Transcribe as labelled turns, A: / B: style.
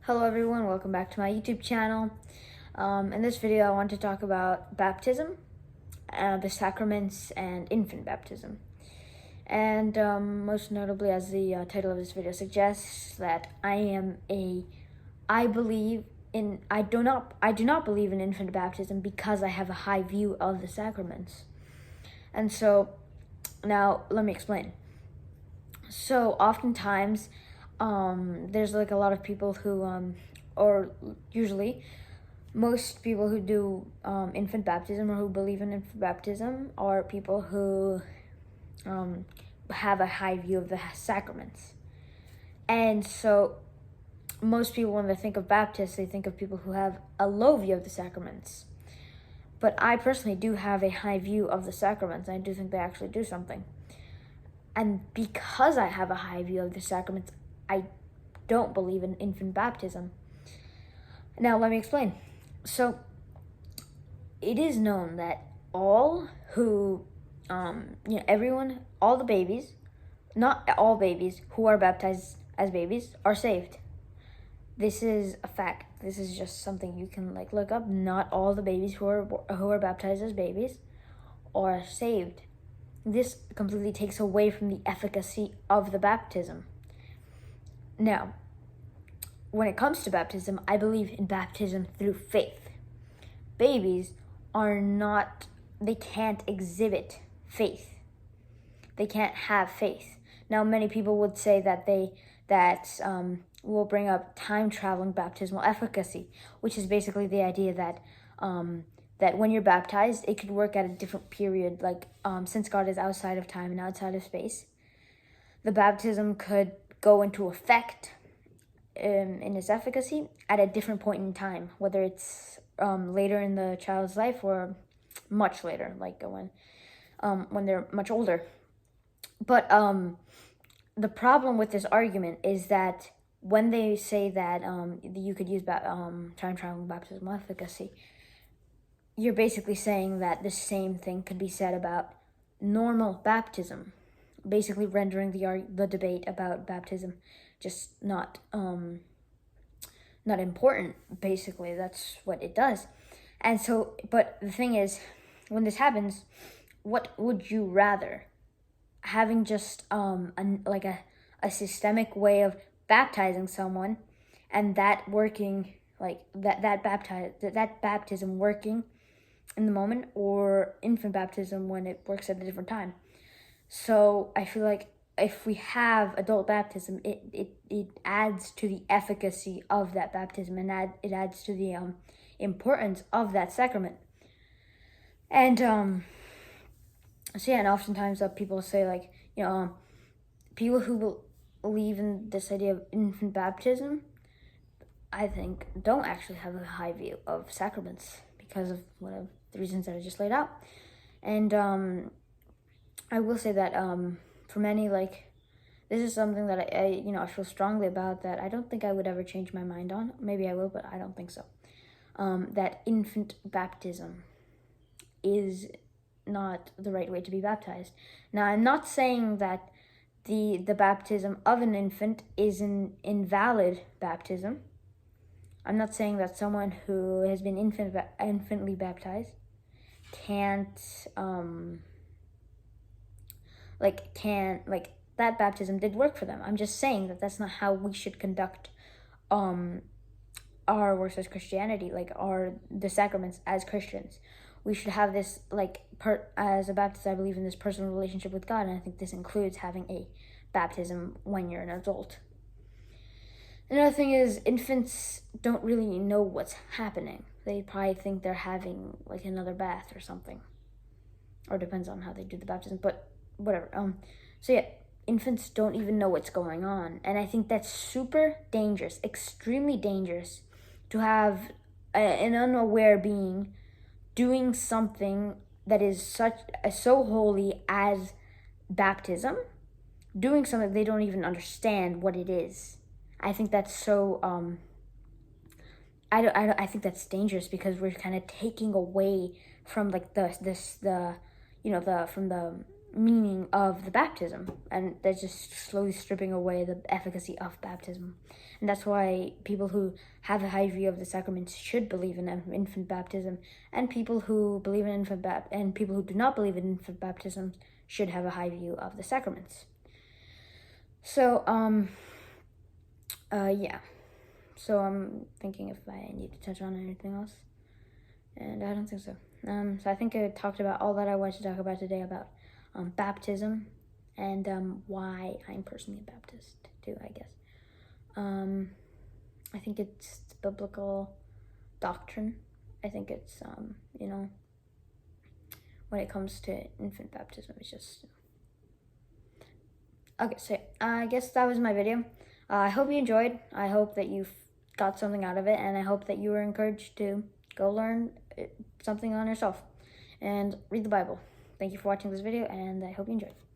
A: Hello everyone, welcome back to my YouTube channel. In this video I want to talk about baptism, the sacraments, and infant baptism. And most notably, as the title of this video suggests, that I do not believe in infant baptism because I have a high view of the sacraments. And so, now let me explain. So oftentimes, there's like a lot of people who, or usually, most people who do infant baptism or who believe in infant baptism are people who have a high view of the sacraments. And so most people, when they think of Baptists, they think of people who have a low view of the sacraments. But I personally do have a high view of the sacraments. I do think they actually do something. And because I have a high view of the sacraments, I don't believe in infant baptism. Now, let me explain. So, it is known that all who, everyone, all the babies, not all babies who are baptized as babies are saved. This is a fact. This is just something you can look up. Not all the babies who are baptized as babies are saved. This completely takes away from the efficacy of the baptism. Now, when it comes to baptism, I believe in baptism through faith. Babies they can't exhibit faith. They can't have faith. Now, many people would say that will bring up time-traveling baptismal efficacy, which is basically the idea that that when you're baptized, it could work at a different period, since God is outside of time and outside of space. The baptism could go into effect in its efficacy at a different point in time, whether it's later in the child's life or much later, when they're much older. But the problem with this argument is that when they say that you could use time-traveling baptismal efficacy, you're basically saying that the same thing could be said about normal baptism, basically rendering the debate about baptism just not important. Basically, that's what it does. And so, but the thing is, when this happens, what would you rather? Having just a systemic way of baptizing someone, and that working, that baptism working in the moment, or infant baptism when it works at a different time. So I feel like if we have adult baptism, it adds to the efficacy of that baptism, and it adds to the importance of that sacrament. And and oftentimes people say people who believe in this idea of infant baptism, I think, don't actually have a high view of sacraments because of one of the reasons that I just laid out. And I will say that for many, this is something that I feel strongly about, that I don't think I would ever change my mind on. Maybe I will, but I don't think so. That infant baptism is not the right way to be baptized. Now, I'm not saying that the baptism of an infant is an invalid baptism. I'm not saying that someone who has been infantly baptized can't that baptism did work for them. I'm just saying that that's not how we should conduct our works as Christianity, the sacraments as Christians. We should have this, as a Baptist, I believe in this personal relationship with God, and I think this includes having a baptism when you're an adult. Another thing is, infants don't really know what's happening. They probably think they're having another bath or something, or depends on how they do the baptism, but whatever. So yeah, infants don't even know what's going on, and I think that's super dangerous, extremely dangerous, to have an unaware being doing something that is so holy as baptism, doing something they don't even understand what it is. I think that's so I think that's dangerous, because we're kind of taking away from from the meaning of the baptism, and they're just slowly stripping away the efficacy of baptism. And that's why people who have a high view of the sacraments should believe in infant baptism, and people who believe in and people who do not believe in infant baptism should have a high view of the sacraments. So yeah. So I'm thinking if I need to touch on anything else, and I don't think so. So I think I talked about all that I wanted to talk about today about baptism, and why I'm personally a Baptist too, I guess. I think it's biblical doctrine. I think it's, when it comes to infant baptism, it's just... Okay, so I guess that was my video. I hope you enjoyed. I hope that you got something out of it, and I hope that you were encouraged to go learn something on yourself and read the Bible. Thank you for watching this video, and I hope you enjoyed.